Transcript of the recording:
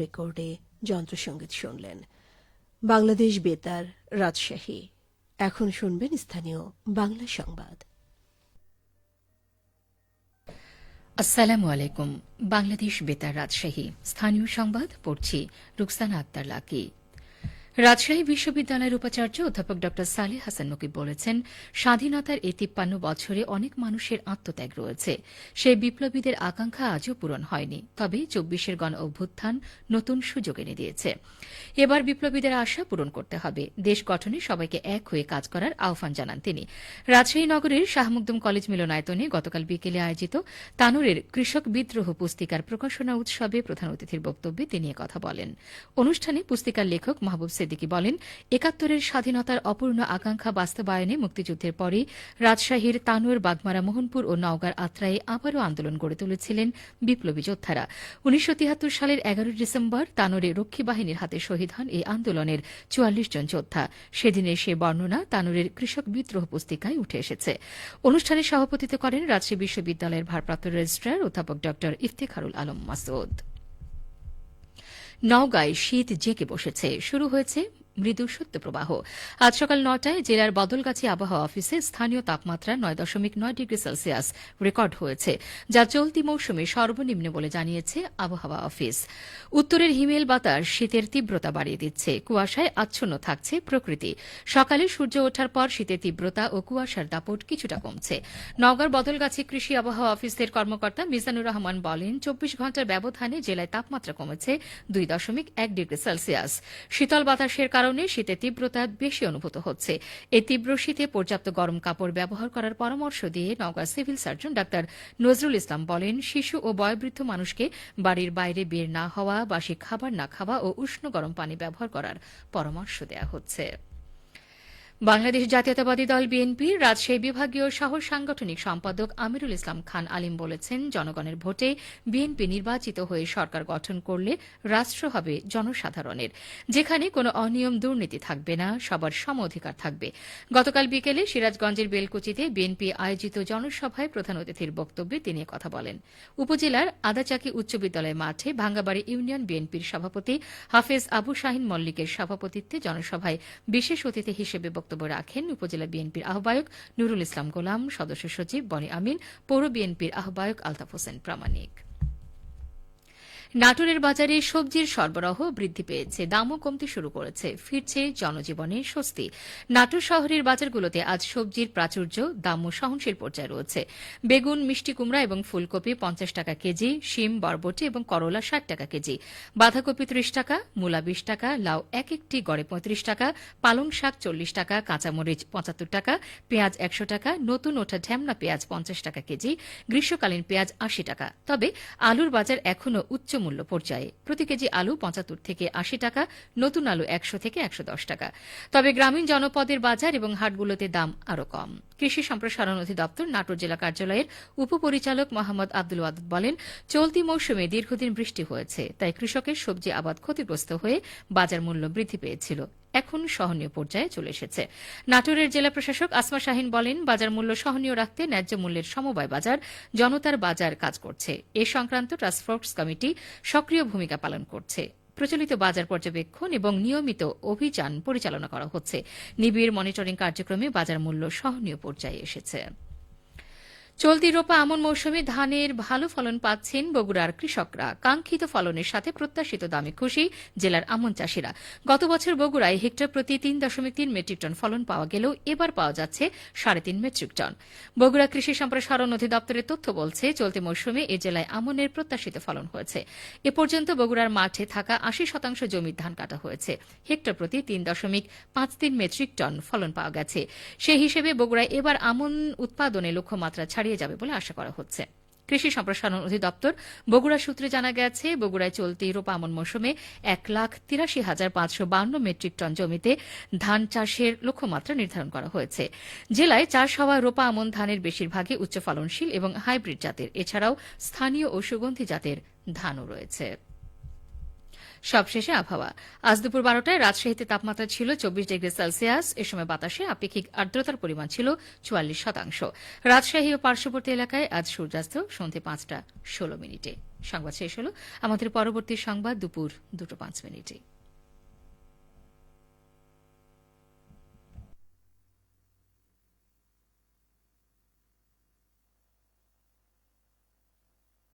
রেকর্ডে যন্ত্রসঙ্গীত শুনলেন। বাংলাদেশ বেতার, রাজশাহী। এখন শুনবেন স্থানীয় বাংলা সংবাদ। আসসালামু আলাইকুম। বাংলাদেশ বেতার রাজশাহী স্থানীয় সংবাদ পড়ছি রুকসানা আক্তার লাকি। রাজশাহী বিশ্ববিদ্যালয়ের উপাচার্য অধ্যাপক ড সালেহ হাসান নকিব বলেছেন, স্বাধীনতার এই ৫৩ বছরে অনেক মানুষের আত্মত্যাগ রয়েছে। সেই বিপ্লবীদের আকাঙ্ক্ষা আজও পূরণ হয়নি, তবে ২৪-এর গণ অভ্যুত্থান নতুন সুযোগ এনে দিয়েছে। এবার বিপ্লবীদের আশা পূরণ করতে হবে। দেশ গঠনে সবাইকে এক হয়ে কাজ করার আহ্বান জানান তিনি। রাজশাহী নগরের শাহ মখদুম কলেজ মিলনায়তনে গতকাল বিকেলে আয়োজিত তানোরের কৃষক বিদ্রোহ পুস্তিকার প্রকাশনা উৎসবে প্রধান অতিথির বক্তব্যে তিনি কথা বলেন। অনুষ্ঠানে পুস্তিকার লেখক মাহবুব সিদ্দিকী বলেন, ৭১-এর স্বাধীনতার অপূর্ণ আকাঙ্ক্ষা বাস্তবায়নে মুক্তিযুদ্ধের পরই রাজশাহীর তানোর, বাগমারা, মোহনপুর ও নওগাঁর আত্রায়ে আবারও আন্দোলন গড়ে তুলেছিলেন বিপ্লবী যোদ্ধারা। ১৯৭৩ সালের ১১ ডিসেম্বর তানোরে রক্ষী বাহিনীর হাতে শহীদ হন এই আন্দোলনের ৪৪ জন যোদ্ধা। সেদিনের সে বর্ণনা তানোরের কৃষক বিদ্রোহ পুস্তিকায় উঠে এসেছে। অনুষ্ঠানে সভাপতিত্ব করেন রাজশাহী বিশ্ববিদ্যালয়ের ভারপ্রাপ্ত রেজিস্ট্রার অধ্যাপক ড ইফতেখারুল আলম মাসুদ। নওগাঁয় শীত জেঁকে বসেছে, শুরু হয়েছে মৃদু শৈত্যপ্রবাহ। আজ সকাল ৯টায় জেলার বদলগাছি আবহাওয়া অফিসে স্থানীয় তাপমাত্রা ৯.৯ ডিগ্রি সেলসিয়াস রেকর্ড হয়েছে, যা চলতি মৌসুমে সর্বনিম্ন বলে জানিয়েছে আবহাওয়া অফিস। উত্তরের হিমেল বাতাস শীতের তীব্রতা বাড়িয়ে দিচ্ছে। কুয়াশায় আচ্ছন্ন থাকছে প্রকৃতি। সকালে সূর্য ওঠার পর শীতের তীব্রতা ও কুয়াশার দাপট কিছুটা কমছে। নওগাঁর বদলগাছি কৃষি আবহাওয়া অফিসের কর্মকর্তা মিজানুর রহমান বলেন, ২৪ ঘণ্টার ব্যবধানে জেলায় তাপমাত্রা কমেছে ২.১ ডিগ্রি সেলসিয়াস। শীতল বাতাসের কারণে শীতের তীব্রতা বেশি অনুভূত হচ্ছে। এই তীব্র শীতে পর্যাপ্ত গরম কাপড় ব্যবহার করার পরামর্শ দিয়ে নওগাঁ সিভিল সার্জন ডাক্তার নজরুল ইসলাম বলেন, শিশু ও বয়োবৃদ্ধ মানুষকে বাড়ির বাইরে বের না হওয়া, বাসি খাবার না খাওয়া ও উষ্ণ গরম পানি ব্যবহার করার পরামর্শ দেওয়া হচ্ছে। বাংলাদেশ জাতীয়তাবাদী দল বিএনপির রাজশাহী বিভাগীয় সহ সাংগঠনিক সম্পাদক আমিরুল ইসলাম খান আলিম বলেছেন, জনগণের ভোটে বিএনপি নির্বাচিত হয়ে সরকার গঠন করলে রাষ্ট্র হবে জনসাধারণের, যেখানে কোনো অনিয়ম দুর্নীতি থাকবে না, সবার সম অধিকার থাকবে। গতকাল বিকেলে সিরাজগঞ্জের বেলকুচিতে বিএনপি আয়োজিত জনসভায় প্রধান অতিথির বক্তব্যে তিনি কথা বলেন। উপজেলার আদাচাকি উচ্চ বিদ্যালয় মাঠে ভাঙ্গাবাড়ি ইউনিয়ন বিএনপির সভাপতি হাফেজ আবু শাহিন মল্লিকের সভাপতিত্বে জনসভায় বিশেষ অতিথি হিসেবে বক্তব্য রাখেন উপজেলা বিএনপির আহ্বায়ক নুরুল ইসলাম গোলাম, সদস্য সচিব বনি আমিন, পৌর বিএনপির আহ্বায়ক আলতাফ হোসেন প্রামাণিক। নাটোরের বাজারে সবজির সরবরাহ বৃদ্ধি পেয়েছে, দামও কমতে শুরু করেছে, ফিরছে জনজীবনে স্বস্তি। নাটোর শহরের বাজারগুলোতে আজ সবজির প্রাচুর্য, দামও সহনশীল পর্যায়ে রয়েছে। বেগুন, মিষ্টি কুমড়া এবং ফুলকপি ৫০ টাকা কেজি, শিম, বরবটি এবং করলা ৬০ টাকা কেজি, বাঁধাকপি ৩০ টাকা, মূলা ২০ টাকা, লাউ এক একটি গড়ে ৩৫ টাকা, পালং শাক ৪০ টাকা, কাঁচামরিচ ৭৫ টাকা, পেঁয়াজ ১০০ টাকা, নতুন ওঠা ঢ্যামনা পেঁয়াজ ৫০ টাকা কেজি, গ্রীষ্মকালীন পেঁয়াজ ৮০ টাকা। তবে আলুর বাজার এখনও উচ্চ মূল্য পর্যায়ে। প্রতি কেজি আলু ৭৫ থেকে ৮০ টাকা, নতুন আলু ১০০ থেকে ১১০ টাকা। তবে গ্রামীণ জনপদের বাজার এবং হাটগুলোতে দাম আরও কম। কৃষি সম্প্রসারণ অধিদপ্তর নাটোর জেলা কার্যালয়ের উপপরিচালক মোহাম্মদ আব্দুল ওয়াদুদ বলেন, চলতি মৌসুমে দীর্ঘদিন বৃষ্টি হয়েছে, তাই কৃষকের সবজি আবাদ ক্ষতিগ্রস্ত হয়ে বাজার মূল্য বৃদ্ধি পেয়েছিল, এখন সহনীয় পর্যায়ে চলে এসেছে। নাটোরের জেলা প্রশাসক আসমা শাহিন বলেন, বাজার মূল্য সহনীয় রাখতে ন্যায্য মূল্যের সমবায় বাজার, জনতার বাজার কাজ করছে। এ সংক্রান্ত টাস্কফোর্স কমিটি সক্রিয় ভূমিকা পালন করছে। প্রচলিত বাজার পর্যবেক্ষণ এবং নিয়মিত অভিযান পরিচালনা করা হচ্ছে। নিবিড় মনিটরিং কার্যক্রমে বাজার মূল্য সহনীয় পর্যায়ে এসেছে। চলতি রোপা আমন মৌসুমে ধানের ভালো ফলন পাচ্ছেন বগুড়ার কৃষকরা। কাঙ্ক্ষিত ফলনের সাথে প্রত্যাশিত দামে খুশি জেলার আমন চাষিরা। গত বছর বগুড়ায় হেক্টর প্রতি ৩.৩ মেট্রিক টন ফলন পাওয়া গেলেও এবার পাওয়া যাচ্ছে ৩.৫ মেট্রিক টন। বগুড়া কৃষি সম্প্রসারণ অধিদপ্তরের তথ্য বলছে, চলতি মৌসুমে এ জেলায় আমনের প্রত্যাশিত ফলন হয়েছে। এ পর্যন্ত বগুড়ার মাঠে থাকা ৮০% জমির ধান কাটা হয়েছে। হেক্টর প্রতি ৩.৫৩ মেট্রিক টন ফলন পাওয়া গেছে। সেই হিসেবে বগুড়ায় এবার আমন উৎপাদনে লক্ষ্যমাত্রা ছাড়িয়ে যাবে বলে আশা করা হচ্ছে। কৃষি সম্প্রসারণ অধিদপ্তর বগুড়া সূত্রে জানা গেছে, বগুড়ায় চলতি রোপা আমন মৌসুমে ১,৮৩,৫৫২ মেট্রিক টন জমিতে ধান চাষের লক্ষ্যমাত্রা নির্ধারণ করা হয়েছে। জেলায় চাষ হওয়া রোপা আমন ধানের বেশিরভাগই উচ্চ ফলনশীল এবং হাইব্রিড জাতের, এছাড়াও স্থানীয় ও সুগন্ধি জাতের ধানও রয়েছে। সবশেষে আবহাওয়া। আজ দুপুর ১২টায় রাজশাহীতে তাপমাত্রা ছিল ২৪ ডিগ্রি সেলসিয়াস। এ সময় বাতাসে আপেক্ষিক আর্দ্রতার পরিমাণ ছিল ৪৪%। রাজশাহী ও পার্শ্ববর্তী এলাকায় আজ সূর্যাস্ত সন্ধ্যে ৫টা ১৬ মিনিটে। সংবাদ শেষ হল। আমাদের পরবর্তী সংবাদ দুপুর 2:05